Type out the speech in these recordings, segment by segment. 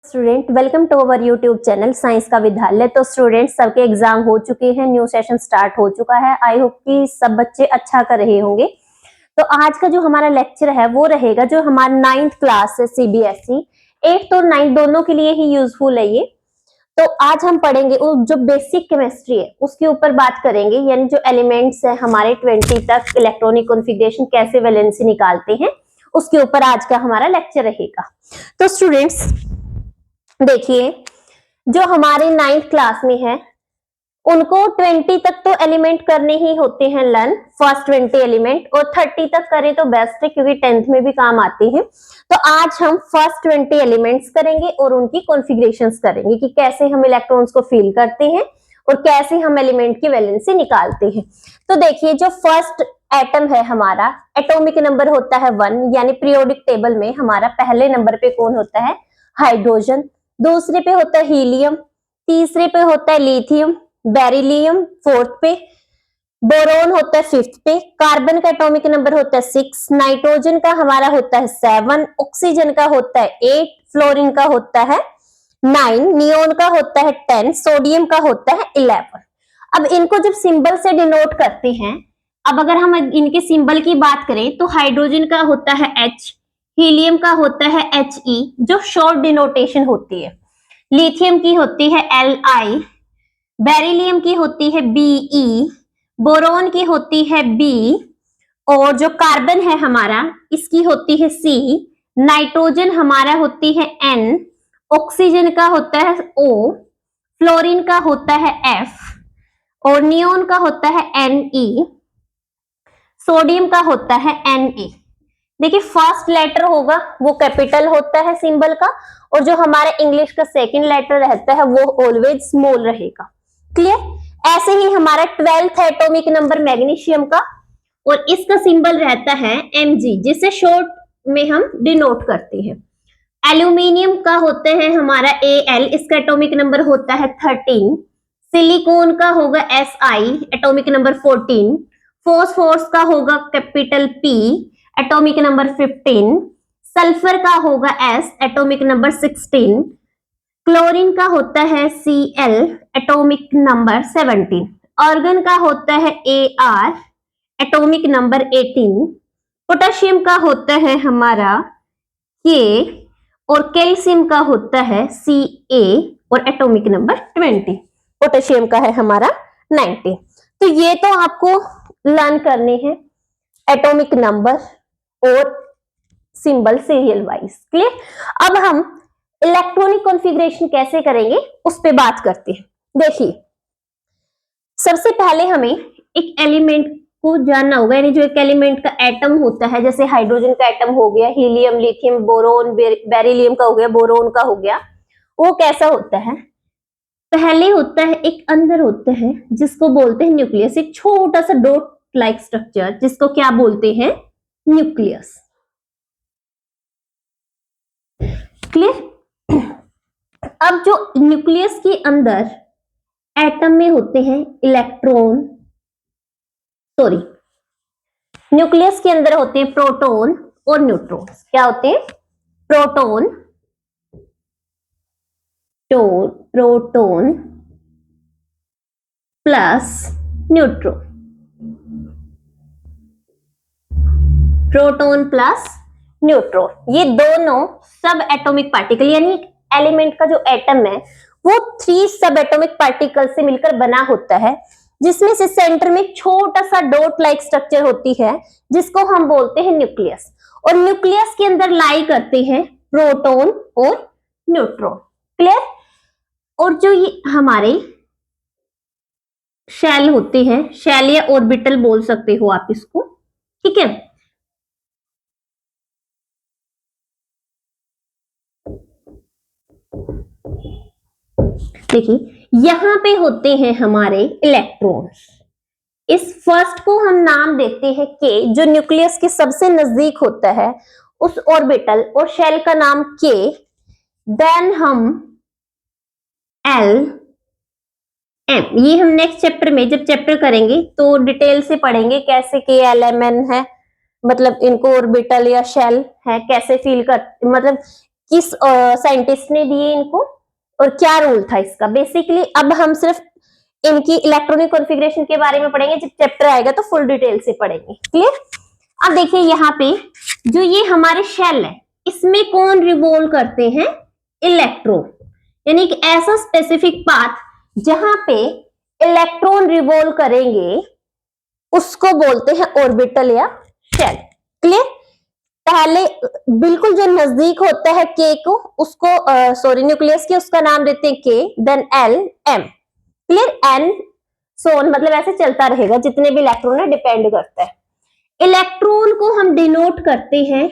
Student welcome to our YouTube channel science का विद्यालय। तो स्टूडेंट सबके एग्जाम हो चुके हैं, न्यू सेशन स्टार्ट हो चुका है। आई होप कि सब बच्चे अच्छा कर रहे होंगे। तो आज का जो हमारा लेक्चर है वो रहेगा जो हमारा 9th क्लास है सीबीएसई 8th और 9th दोनों के लिए ही यूजफुल है ये। तो आज हम पढ़ेंगे जो बेसिक केमिस्ट्री है उसके ऊपर बात करेंगे, यानी जो एलिमेंट्स है हमारे 20 तक इलेक्ट्रॉनिक कॉन्फ़िगरेशन कैसे वैलेंसी निकालते हैं उसके ऊपर आज का हमारा लेक्चर रहेगा। तो स्टूडेंट्स देखिए, जो हमारे 9th क्लास में है उनको 20 तक तो एलिमेंट करने ही होते हैं लर्न, फर्स्ट 20 एलिमेंट, और 30 तक करें तो बेस्ट है क्योंकि 10th में भी काम आते हैं। तो आज हम फर्स्ट 20 एलिमेंट्स करेंगे और उनकी कॉन्फ़िगरेशंस करेंगे कि कैसे हम इलेक्ट्रॉन्स को फील करते हैं और कैसे हम एलिमेंट की वैलेंसी निकालते हैं। तो देखिए, जो फर्स्ट एटम है हमारा, एटॉमिक नंबर होता है 1, यानी पीरियोडिक टेबल में हमारा पहले नंबर पे कौन होता है? हाइड्रोजन। दूसरे पे होता है हीलियम, तीसरे पे होता है लिथियम, बेरिलियम फोर्थ पे, बोरोन होता है फिफ्थ पे, कार्बन का एटॉमिक नंबर होता है 6, नाइट्रोजन का हमारा होता है 7, ऑक्सीजन का होता है 8, फ्लोरीन का होता है 9, नियोन का होता है 10, सोडियम का होता है 11। अब इनको जब सिंबल से डिनोट करते हैं, अब अगर हम इनके सिंबल की बात करें तो हाइड्रोजन का होता है H, हीलियम का होता है He जो शॉर्ट डिनोटेशन होती है, लिथियम की होती है Li, बेरिलियम की होती है Be, बोरोन की होती है B, और जो कार्बन है हमारा इसकी होती है C, नाइट्रोजन हमारा होती है N, ऑक्सीजन का होता है O, फ्लोरीन का होता है F और नियोन का होता है Ne, सोडियम का होता है Na। देखिए, फर्स्ट लेटर होगा वो कैपिटल होता है सिंबल का, और जो हमारा इंग्लिश का सेकंड लेटर रहता है वो ऑलवेज स्मॉल रहेगा। क्लियर? ऐसे ही हमारा 12th एटॉमिक नंबर मैग्नीशियम का, और इसका सिंबल रहता है Mg, जिसे शॉर्ट में हम डिनोट करते हैं। एल्यूमिनियम का होता है हमारा Al, इसका एटॉमिक नंबर होता है 13, सिलिकॉन का होगा Si, एटॉमिक नंबर 14, फॉस्फोरस का होगा capital P, atomic number 15, sulphur का होगा S, एटॉमिक नंबर 16, क्लोरीन का होता है Cl, एटॉमिक नंबर 17, ऑर्गन का होता है Ar, एटॉमिक नंबर 18, पोटेशियम का होता है हमारा K, और कैल्शियम का होता है Ca और एटॉमिक नंबर 20, पोटेशियम का है हमारा 90। तो ये तो आपको लर्न करने हैं एटॉमिक नंबर और सिंबल सीरियल वाइज। क्लियर? अब हम इलेक्ट्रॉनिक कॉन्फ़िगरेशन कैसे करेंगे उस पे बात करते हैं। देखिए, सबसे पहले हमें एक एलिमेंट को जानना होगा, यानी जो एक एलिमेंट का एटम होता है, जैसे हाइड्रोजन का एटम हो गया, हीलियम, लिथियम, बोरोन, बेरिलियम का हो गया, बोरोन का हो गया, वो कैसा होता है? पहले होता है एक अंदर होता है जिसको बोलते हैं न्यूक्लियस, एक छोटा सा डॉट लाइक स्ट्रक्चर जिसको क्या बोलते हैं? न्यूक्लियस। क्लियर? अब जो न्यूक्लियस के अंदर एटम में होते हैं इलेक्ट्रॉन, सॉरी, न्यूक्लियस के अंदर होते हैं प्रोटॉन और न्यूट्रॉन। क्या होते हैं? Proton, proton plus neutron, proton plus neutron, ये दोनों सब एटॉमिक पार्टिकल, यानी एलिमेंट का जो एटम है वो 3 सब एटॉमिक पार्टिकल से मिलकर बना होता है, जिसमें से सेंटर में छोटा सा डॉट लाइक स्ट्रक्चर होती है जिसको हम बोलते हैं न्यूक्लियस, और न्यूक्लियस के अंदर लाई करते हैं प्रोटॉन और न्यूट्रॉन। क्लियर? और जो ये हमारे शेल होते हैं, शेल या ऑर्बिटल बोल सकते हो आप इसको, ठीक है? देखिए, यहां पे होते हैं हमारे इलेक्ट्रॉन्स। इस फर्स्ट को हम नाम देते हैं के, जो न्यूक्लियस के सबसे नजदीक होता है उस ऑर्बिटल और शेल का नाम के। देन हम एल एम, ये हम नेक्स्ट चैप्टर में जब चैप्टर करेंगे तो डिटेल से पढ़ेंगे कैसे के एल एम एन है, मतलब इनको ऑर्बिटल या शेल है कैसे फील कर, मतलब किस साइंटिस्ट ने दिए इनको और क्या रूल था इसका। बेसिकली अब हम सिर्फ इनकी इलेक्ट्रॉनिक कॉन्फ़िगरेशन के बारे में पढ़ेंगे, जब चैप्टर आएगा तो फुल डिटेल से पढ़ेंगे। क्लियर। अब देखिए यहाँ पे जो ये हमारे शेल है, इसमें कौन रिवॉल्व करते हैं? इलेक्ट्रॉन, यानी कि ऐसा स्पेसिफिक पाथ जहां पे इलेक्ट्रॉन रिवॉल्व करेंगे उसको बोलते हैं ऑर्बिटल या शेल। क्लियर। पहले बिल्कुल जो नजदीक होता है के को, उसको सॉरी न्यूक्लियस के, उसका नाम देते हैं K, then L, M. Clear. N so on, मतलब ऐसे चलता रहेगा, जितने भी इलेक्ट्रॉन है डिपेंड करता है। इलेक्ट्रॉन को हम डिनोट करते हैं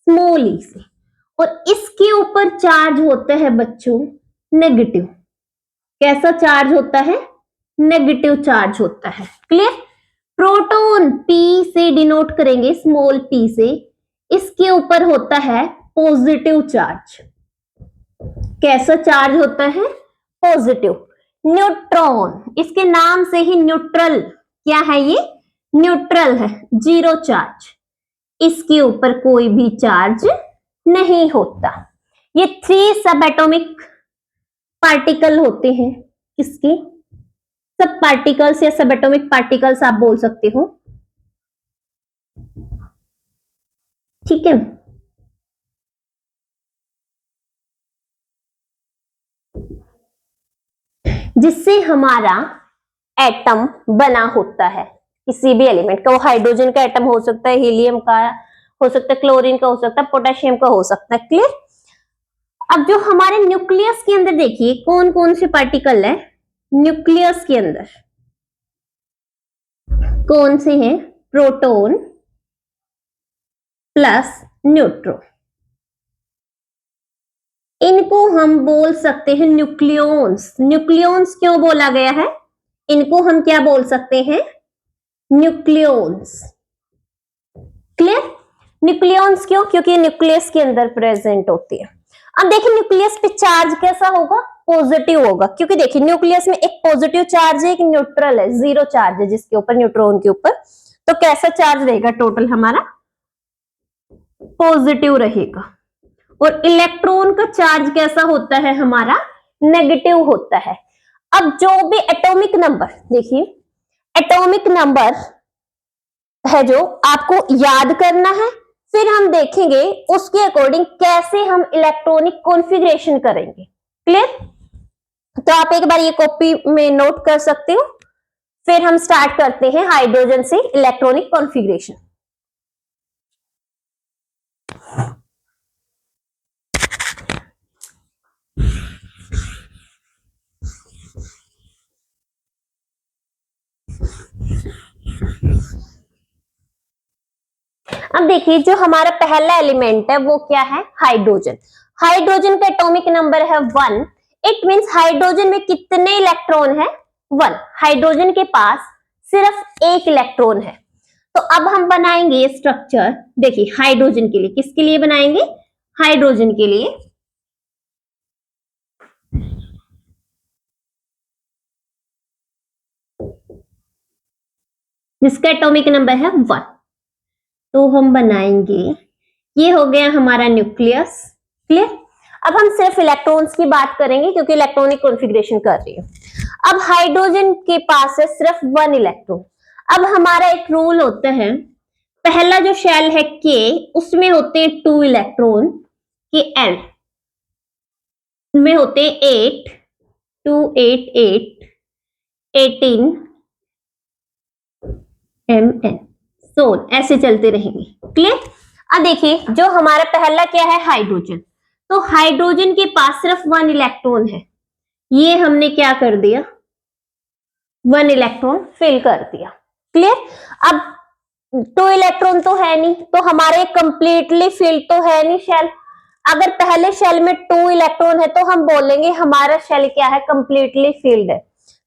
स्मॉल ई से, और इसके ऊपर चार्ज होता है बच्चों नेगेटिव। कैसा चार्ज होता है? नेगेटिव चार्ज होता है। क्लियर। प्रोटॉन पी से डिनोट करेंगे, स्मॉल पी से, इसके ऊपर होता है पॉजिटिव चार्ज। कैसा चार्ज होता है? पॉजिटिव। न्यूट्रॉन, इसके नाम से ही न्यूट्रल, क्या है ये? न्यूट्रल है, जीरो चार्ज, इसके ऊपर कोई भी चार्ज नहीं होता। ये 3 सब एटॉमिक पार्टिकल होते हैं, किसके? सब पार्टिकल्स या सब एटॉमिक पार्टिकल्स आप बोल सकते हो। ठीक है। जिससे हमारा एटम बना होता है किसी भी एलिमेंट का। वो हाइड्रोजन का एटम हो सकता है, हीलियम का हो सकता है, क्लोरीन का हो सकता है, पोटेशियम का हो सकता है। क्लियर। अब जो हमारे न्यूक्लियस के अंदर देखिए कौन कौन से पार्टिकल है। न्यूक्लियस के अंदर कौन से हैं? Proton plus neutron. इनको हम बोल सकते हैं न्यूक्लियॉन्स। न्यूक्लियॉन्स क्यों बोला गया है? इनको हम क्या बोल सकते हैं? न्यूक्लियॉन्स। क्लियर। न्यूक्लियॉन्स क्यों? क्योंकि न्यूक्लियस के अंदर प्रेजेंट होती है। अब देखिए न्यूक्लियस पे चार्ज कैसा होगा? पॉजिटिव होगा, क्योंकि देखिए न्यूक्लियस में एक पॉजिटिव चार्ज है, एक न्यूट्रल है, जीरो चार्ज है जिसके ऊपर, न्यूट्रॉन के ऊपर। तो कैसा चार्ज रहेगा टोटल हमारा? पॉजिटिव रहेगा। और इलेक्ट्रॉन का चार्ज कैसा होता है हमारा? नेगेटिव होता है। अब जो भी एटॉमिक नंबर, देखिए एटॉमिक नंबर है जो आपको याद करना है, फिर हम देखेंगे उसके अकॉर्डिंग कैसे हम इलेक्ट्रॉनिक कॉन्फ़िगरेशन करेंगे। क्लियर। तो आप एक बार ये कॉपी में नोट कर सकते हो। फिर हम स्टार्ट करते हैं हाइड्रोजन से इलेक्ट्रॉनिक कॉन्फ़िगरेशन। अब देखिए जो हमारा पहला एलिमेंट है वो क्या है? हाइड्रोजन। हाइड्रोजन का एटॉमिक नंबर है 1। इट मींस हाइड्रोजन में कितने इलेक्ट्रॉन है? 1। हाइड्रोजन के पास सिर्फ एक इलेक्ट्रॉन है। तो अब हम बनाएंगे ये स्ट्रक्चर। देखिए हाइड्रोजन के लिए, किसके लिए बनाएंगे? हाइड्रोजन के लिए। जिसका एटॉमिक नंबर है 1। तो हम बनाएंगे, ये हो गया हमारा न्यूक्लियस। क्लियर। अब हम सिर्फ इलेक्ट्रॉन्स की बात करेंगे क्योंकि इलेक्ट्रॉनिक कॉन्फ़िगरेशन कर रही हूं। अब हाइड्रोजन के पास है सिर्फ 1 इलेक्ट्रॉन। अब हमारा एक रूल होता है, पहला जो शेल है के, उसमें होते हैं 2 इलेक्ट्रॉन, के एल में होते हैं 8, 2 8 8 18 mn, सोल, ऐसे चलते रहेंगे। क्लियर। अब देखिए जो हमारा पहला क्या है? हाइड्रोजन। तो हाइड्रोजन के पास सिर्फ 1 इलेक्ट्रॉन है, ये हमने क्या कर दिया? 1 इलेक्ट्रॉन फिल कर दिया। क्लियर। अब 2 इलेक्ट्रॉन तो है नहीं, तो हमारे कंप्लीटली फिल तो है नहीं शेल। अगर पहले शेल में 2 इलेक्ट्रॉन है तो हम बोलेंगे हमारा शेल क्या है? कंप्लीटली फिल्ड है।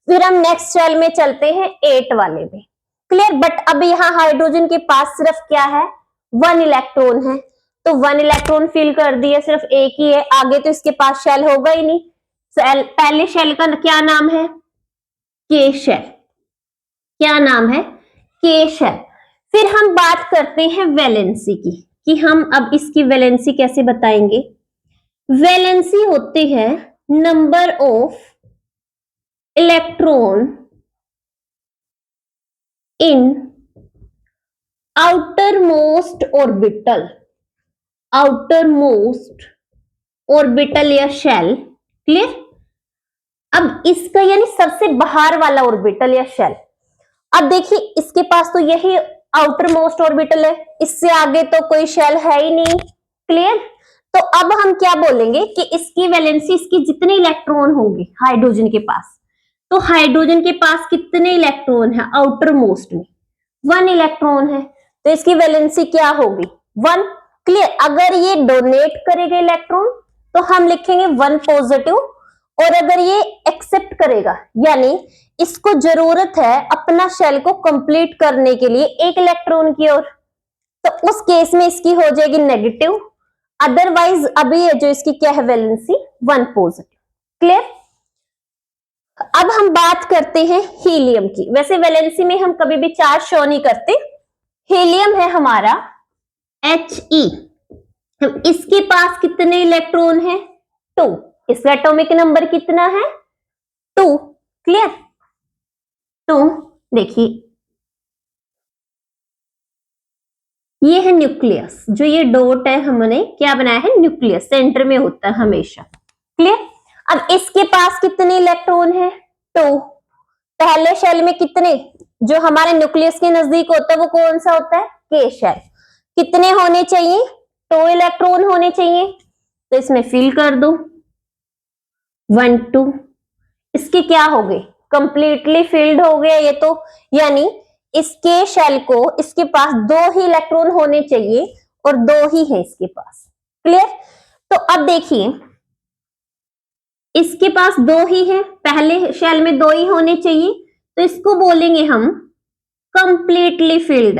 फिर हम नेक्स्ट शेल में चलते हैं 8 वाले में। क्लियर। बट अब यहाँ हाइड्रोजन के पास सिर्फ क्या है? 1 इलेक्ट्रॉन है, तो 1 इलेक्ट्रॉन फिल कर दिया, सिर्फ एक ही है, आगे तो इसके पास शेल होगा ही नहीं। पहले शेल का क्या नाम है? के शेल। क्या नाम है? के शेल। फिर हम बात करते हैं वैलेंसी की, कि हम अब इसकी वैलेंसी कैसे बताएंगे। वैलेंसी होती है number of electron in outermost orbital, outermost orbital या शेल। क्लियर। अब इसका यानी सबसे बाहर वाला ऑर्बिटल या शेल। अब देखिए इसके पास तो यही आउटर मोस्ट ऑर्बिटल है, इससे आगे तो कोई शेल है ही नहीं। क्लियर। तो अब हम क्या बोलेंगे कि इसकी वैलेंसी, इसकी जितने इलेक्ट्रॉन होंगे हाइड्रोजन के पास, तो हाइड्रोजन के पास कितने इलेक्ट्रॉन है आउटर मोस्ट में? 1 इलेक्ट्रॉन है, तो इसकी वैलेंसी क्या होगी? 1। क्लियर। अगर ये डोनेट करेगा इलेक्ट्रॉन तो हम लिखेंगे 1 पॉजिटिव, और अगर ये एक्सेप्ट करेगा यानी इसको जरूरत है अपना शेल को कंप्लीट करने के लिए 1 इलेक्ट्रॉन की ओर, तो उस केस में इसकी हो जाएगी नेगेटिव। अदरवाइज अभी ये जो इसकी क्या है वैलेंसी 1 पॉजिटिव। क्लियर। अब हम बात करते हैं हीलियम की। वैसे वैलेंसी में हम कभी भी चार्ज शो नहीं करते। हीलियम है हमारा He, इसके पास कितने इलेक्ट्रॉन है? 2। इसका एटॉमिक नंबर कितना है? 2। क्लियर। तो देखिए ये है न्यूक्लियस, जो ये डॉट है हमने क्या बनाया है? न्यूक्लियस, सेंटर में होता है हमेशा। क्लियर। अब इसके पास कितने इलेक्ट्रॉन है? 2। पहले शेल में कितने, जो हमारे न्यूक्लियस के नजदीक होता है वो कौन सा होता है? के शेल। कितने होने चाहिए? 2 इलेक्ट्रॉन होने चाहिए, तो इसमें फिल कर दो 1 2। इसके क्या हो गए? कंप्लीटली फिल्ड हो गया ये तो, यानी इसके शेल को इसके पास 2 ही इलेक्ट्रॉन होने चाहिए और 2 ही है इसके पास। क्लियर। तो अब देखिए इसके पास 2 ही है, पहले शेल में 2 ही होने चाहिए, तो इसको बोलेंगे हम कंप्लीटली फिल्ड।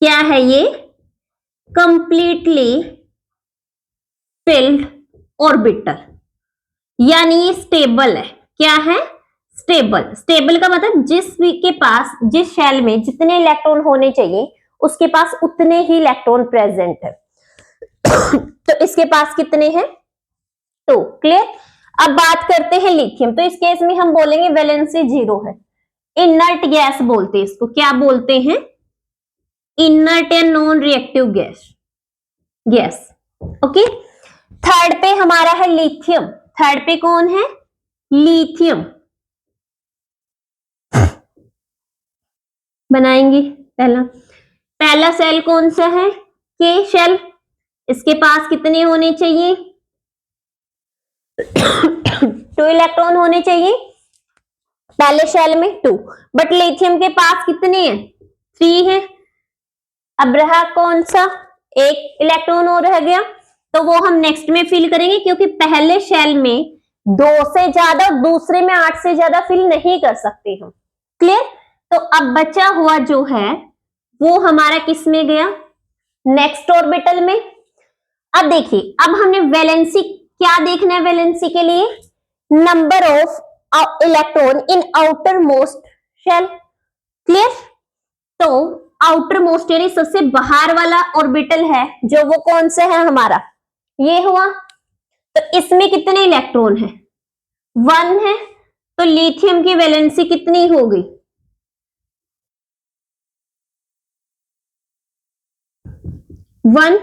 क्या है ये? कंप्लीटली फिल्ड ऑर्बिटल, यानी ये स्टेबल है। क्या है? स्टेबल। स्टेबल का मतलब जिसके पास, जिस शेल में जितने इलेक्ट्रॉन होने चाहिए उसके पास उतने ही इलेक्ट्रॉन प्रेजेंट है। तो इसके पास कितने हैं? 2। क्लियर। अब बात करते हैं लिथियम। तो इस केस में हम बोलेंगे वैलेंसी 0 है। इनर्ट गैस बोलते हैं इसको। क्या बोलते हैं? इनर्ट या non reactive gas. Okay. Third पे हमारा है लिथियम। थर्ड पे कौन है? लिथियम। बनाएंगे पहला सेल कौन सा है? के शेल। इसके पास कितने होने चाहिए? 2 इलेक्ट्रॉन होने चाहिए पहले शेल में, 2। बट लिथियम के पास कितने हैं? 3 है। अब रहा कौन सा? 1 इलेक्ट्रॉन और रह गया, तो वो हम नेक्स्ट में फिल करेंगे, क्योंकि पहले शेल में 2 से ज्यादा, दूसरे में 8 से ज्यादा फिल नहीं कर सकते हम। क्लियर। तो अब बचा हुआ जो है वो हमारा किस में गया? नेक्स्ट ऑर्बिटल में। अब देखिए, अब हमने वैलेंसी क्या देखना है? वैलेंसी के लिए number of electron in outermost shell. Clear. तो आउटर मोस्ट यानी सबसे बाहर वाला ऑर्बिटल है जो, वो कौन सा है हमारा? ये हुआ। तो इसमें कितने इलेक्ट्रॉन है? 1 है। तो लिथियम की वैलेंसी कितनी हो गई? 1।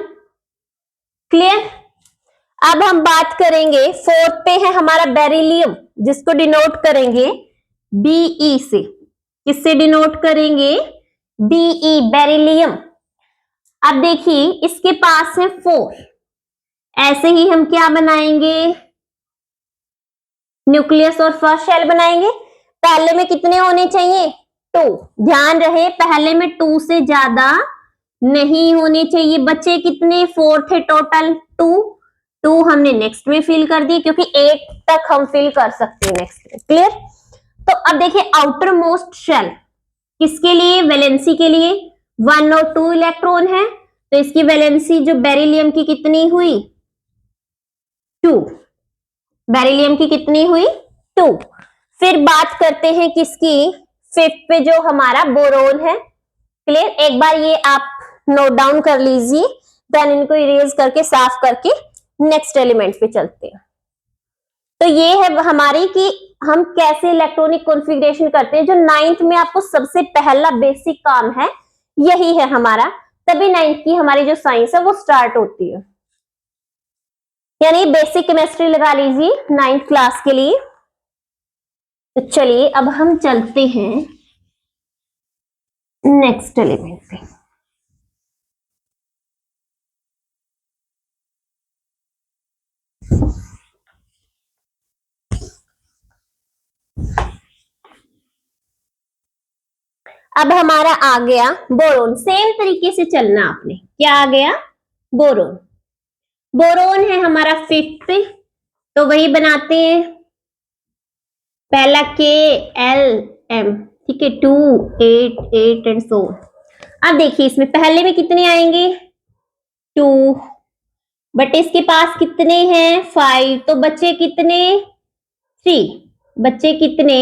क्लियर। अब हम बात करेंगे फोर्थ पे है हमारा बेरिलियम, जिसको डिनोट करेंगे बीई से। किससे डिनोट करेंगे? B E, beryllium. अब देखिए इसके पास है 4। ऐसे ही हम क्या बनाएंगे? न्यूक्लियस और फर्स्ट शेल बनाएंगे। पहले में कितने होने चाहिए? 2। ध्यान रहे पहले में 2 से ज्यादा नहीं होने चाहिए। बच्चे कितने? 4 थे टोटल, 2 हमने नेक्स्ट में फिल कर दिए, क्योंकि 8 तक हम फिल कर सकते हैं नेक्स्ट में। क्लियर। तो अब देखिए आउटर मोस्ट शेल किसके लिए? वैलेंसी के लिए 1 और 2 इलेक्ट्रॉन है, तो इसकी वैलेंसी जो बेरिलियम की कितनी हुई? 2। बेरिलियम की कितनी हुई? 2। फिर बात करते हैं किसकी? 5th पे जो हमारा बोरोन है। क्लियर। एक बार ये आप नोट डाउन कर लीजिए, देन इनको इरेज करके साफ करके नेक्स्ट एलिमेंट पे चलते हैं। तो ये है हमारी कि हम कैसे इलेक्ट्रॉनिक कॉन्फ़िगरेशन करते हैं। जो 9th में आपको सबसे पहला बेसिक काम है यही है हमारा, तभी 9th की हमारी जो साइंस है वो स्टार्ट होती है। यानी बेसिक केमिस्ट्री लगा लीजिए 9th क्लास के लिए। तो चलिए अब हम चलते हैं नेक्स्ट एलिमेंट पे। अब हमारा आ गया बोरोन। सेम तरीके से चलना आपने। क्या आ गया? बोरोन। बोरोन है हमारा 5th पे, तो वही बनाते हैं। पहला KLM, ठीक है, 2 8 8 एंड सो। अब देखिए इसमें पहले में कितने आएंगे? 2, बट इसके पास कितने हैं? 5, तो बच्चे कितने? 3। बच्चे कितने?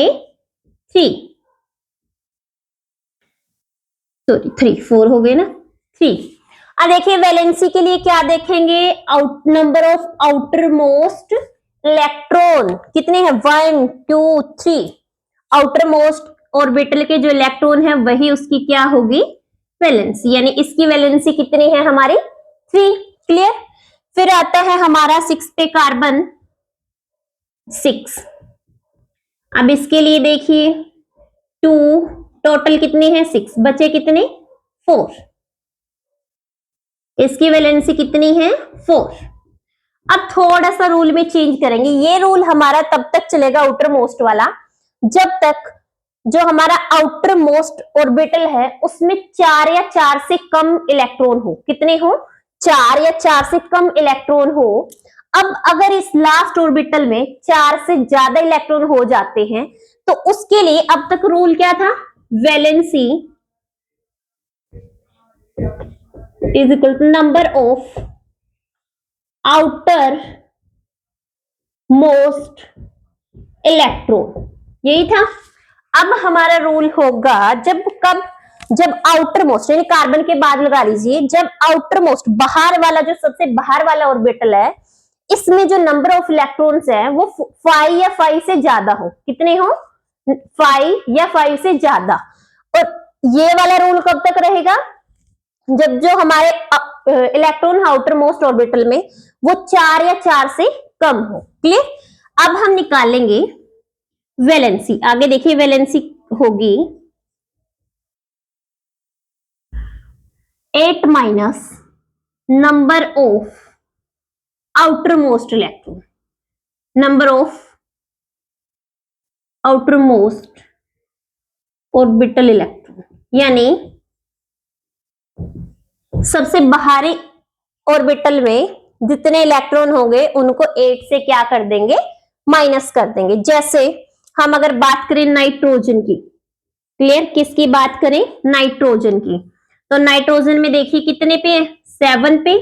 3, सॉरी 3, 4 हो गए ना, 3। अब देखिए वैलेंसी के लिए क्या देखेंगे? Number of outermost electron कितने हैं? 1 2 3। आउटर मोस्ट ऑर्बिटल के जो इलेक्ट्रॉन है वही उसकी क्या होगी? वैलेंसी। यानी इसकी वैलेंसी कितनी है हमारी? 3। क्लियर? फिर आता है हमारा 6 पे कार्बन 6। अब इसके लिए देखिए 2, टोटल कितने हैं? 6, बचे कितने? 4। इसकी वैलेंसी कितनी है? 4। अब थोड़ा सा रूल में चेंज करेंगे। ये रूल हमारा तब तक चलेगा आउटर मोस्ट वाला जब तक जो हमारा आउटर मोस्ट ऑर्बिटल है उसमें 4 या 4 से कम इलेक्ट्रॉन हो। कितने हो? 4 या 4 से कम इलेक्ट्रॉन हो। अब अगर इस लास्ट ऑर्बिटल में 4 से ज्यादा इलेक्ट्रॉन हो जाते हैं तो उसके लिए अब तक रूल क्या था? Valency is equal to number of outermost electron. यही था। अब हमारा रूल होगा जब आउटर मोस्ट यानी कार्बन के बाद लगा लीजिए, जब आउटर मोस्ट बाहर वाला जो सबसे बाहर वाला ऑर्बिटल है इसमें जो नंबर ऑफ इलेक्ट्रॉन्स है वो 5 या 5 से ज्यादा हो। कितने हो? 5 या 5 से ज्यादा। और ये वाला रूल कब तक रहेगा? जब जो हमारे इलेक्ट्रॉन आउटर मोस्ट ऑर्बिटल में वो 4 या 4 से कम हो। क्लियर? अब हम निकालेंगे वैलेंसी। आगे देखिए वैलेंसी होगी 8 minus number of outermost electron, number of outer most orbital electron. यानी सबसे बाहरी ऑर्बिटल में जितने इलेक्ट्रॉन होंगे उनको 8 से क्या कर देंगे? माइनस कर देंगे। जैसे हम अगर बात करें नाइट्रोजन की, क्लियर? किसकी बात करें? नाइट्रोजन की। तो नाइट्रोजन में देखिए कितने पे है? 7 पे।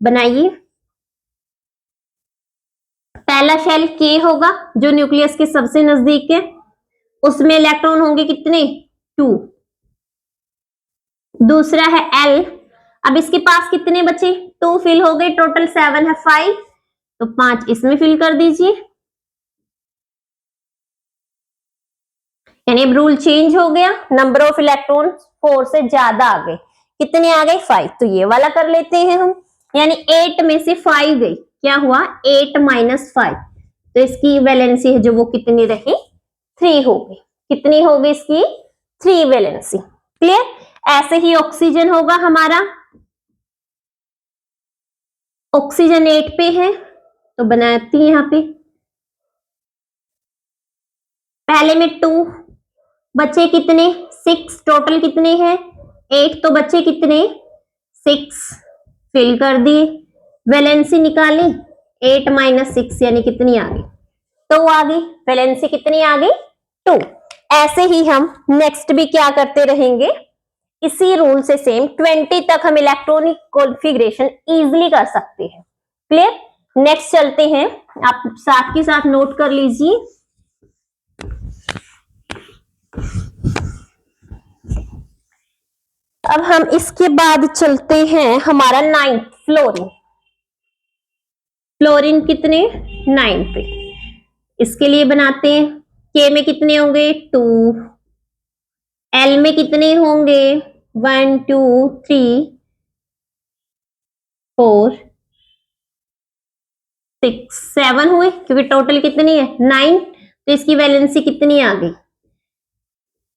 बनाइए। पहला शेल K होगा जो न्यूक्लियस के सबसे नजदीक है, उसमें इलेक्ट्रॉन होंगे कितने? 2। दूसरा है L। अब इसके पास कितने बचे? 2 फिल हो गए, टोटल 7 है 5, तो 5 इसमें फिल कर दीजिए। यानी अब रूल चेंज हो गया, नंबर ऑफ इलेक्ट्रॉन 4 से ज्यादा आ गए। कितने आ गए? 5। तो ये वाला कर लेते हैं हम। यानी 8 में से 5 गई, क्या हुआ? 8 माइनस 5। तो इसकी वैलेंसी है जो वो कितनी रही? 3 हो गई। कितनी हो गई इसकी? 3 वैलेंसी। क्लियर? ऐसे ही ऑक्सीजन होगा हमारा। ऑक्सीजन 8 पे है तो बनाती है यहां पे। पहले में 2, बचे कितने? 6। टोटल कितने हैं? 8, तो बचे कितने? 6 फिल कर दिए। वैलेंसी निकाली 8 माइनस 6 यानी कितनी आ गई? 2 आ गई। वैलेंसी कितनी आ गई? 2। ऐसे ही हम नेक्स्ट भी क्या करते रहेंगे? इसी रूल से सेम 20 तक हम इलेक्ट्रॉनिक कॉन्फ़िगरेशन इजीली कर सकते हैं। क्लियर? नेक्स्ट चलते हैं, आप साथ के साथ नोट कर लीजिए। अब हम इसके बाद चलते हैं हमारा 9th फ्लोरीन। फ्लोरीन कितने 9 पे। इसके लिए बनाते हैं, के में कितने होंगे 2, एल में कितने होंगे 1 2 3 4 6 7 हुए, क्योंकि टोटल कितनी है 9, तो इसकी वैलेंसी कितनी आ गई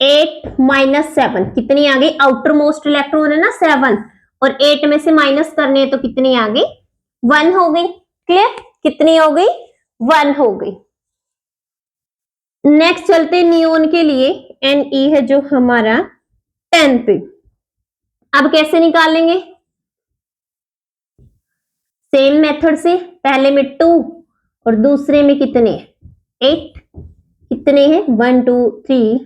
8 माइनस 7, कितनी आ गई, आउटर मोस्ट इलेक्ट्रॉन है ना 7, और 8 में से माइनस करने है तो कितनी आ गई 1 हो गई। क्लियर, कितनी हो गई 1 हो गई। नेक्स्ट चलते नियोन के लिए, Ne है जो हमारा 10 पे। अब कैसे निकालेंगे, सेम मेथड से, पहले में 2 और दूसरे में कितने 8, कितने हैं 1 2 3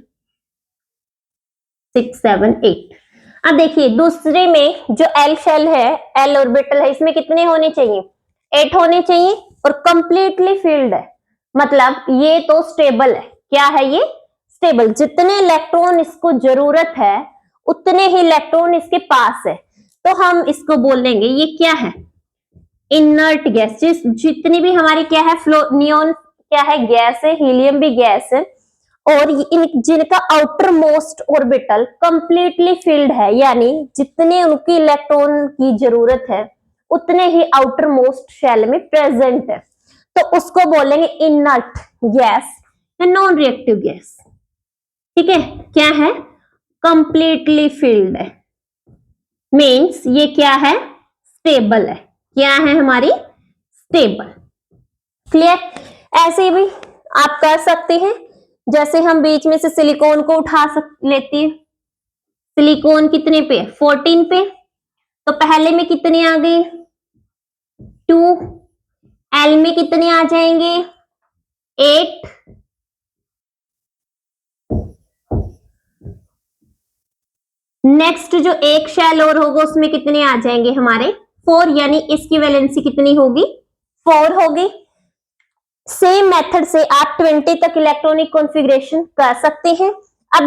6 7 8। अब देखिए दूसरे में जो एल शेल है, एल ऑर्बिटल है, इसमें कितने होने चाहिए 8 होने चाहिए, और कंप्लीटली फील्ड है, मतलब ये तो स्टेबल है। क्या है ये स्टेबल, जितने इलेक्ट्रॉन इसको जरूरत है उतने ही इलेक्ट्रॉन इसके पास है, तो हम इसको बोलेंगे ये क्या है इनर्ट गैस। जितनी भी हमारी क्या है नियोन क्या है गैस है, हीलियम भी गैस है, और जिनका outer most orbital completely filled है, यानी जितने उनकी इलेक्ट्रॉन की जरूरत है उतने ही आउटर मोस्ट शेल में प्रेजेंट है, तो उसको बोलेंगे इनर्ट गैस या नॉन रिएक्टिव गैस। ठीक है, क्या है कंप्लीटली फिल्ड है, मीन्स ये क्या है स्टेबल है। क्या है हमारी स्टेबल। क्लियर, ऐसे भी आप कर सकते हैं, जैसे हम बीच में से सिलिकॉन को उठा लेती है, सिलिकॉन कितने पे 14 पे, तो पहले में कितने आ गई 2, एल में कितने आ जाएंगे 8, नेक्स्ट जो एक शेल और होगा उसमें कितने आ जाएंगे हमारे 4, यानी इसकी वैलेंसी कितनी होगी 4 होगी। सेम मेथड से आप 20 तक इलेक्ट्रॉनिक कॉन्फ़िगरेशन कर सकते हैं। अब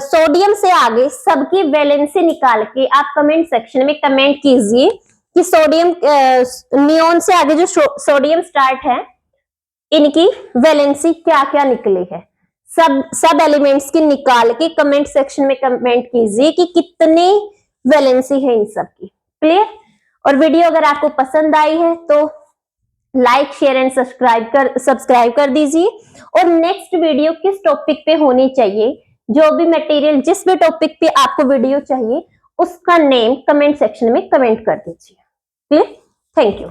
सोडियम से आगे सबकी वैलेंसी निकाल के आप कमेंट सेक्शन में कमेंट कीजिए कि सोडियम नियोन से आगे जो सोडियम स्टार्ट है इनकी वैलेंसी क्या क्या निकली है, सब एलिमेंट्स की निकाल के कमेंट सेक्शन में कमेंट कीजिए कि कितनी वैलेंसी है इन सब की। क्लियर, और वीडियो अगर आपको पसंद आई है तो लाइक शेयर एंड सब्सक्राइब कर दीजिए, और नेक्स्ट वीडियो किस टॉपिक पे होनी चाहिए, जो भी मटेरियल जिस भी टॉपिक पे आपको वीडियो चाहिए उसका नेम कमेंट सेक्शन में कमेंट कर दीजिए। Clear, thank you.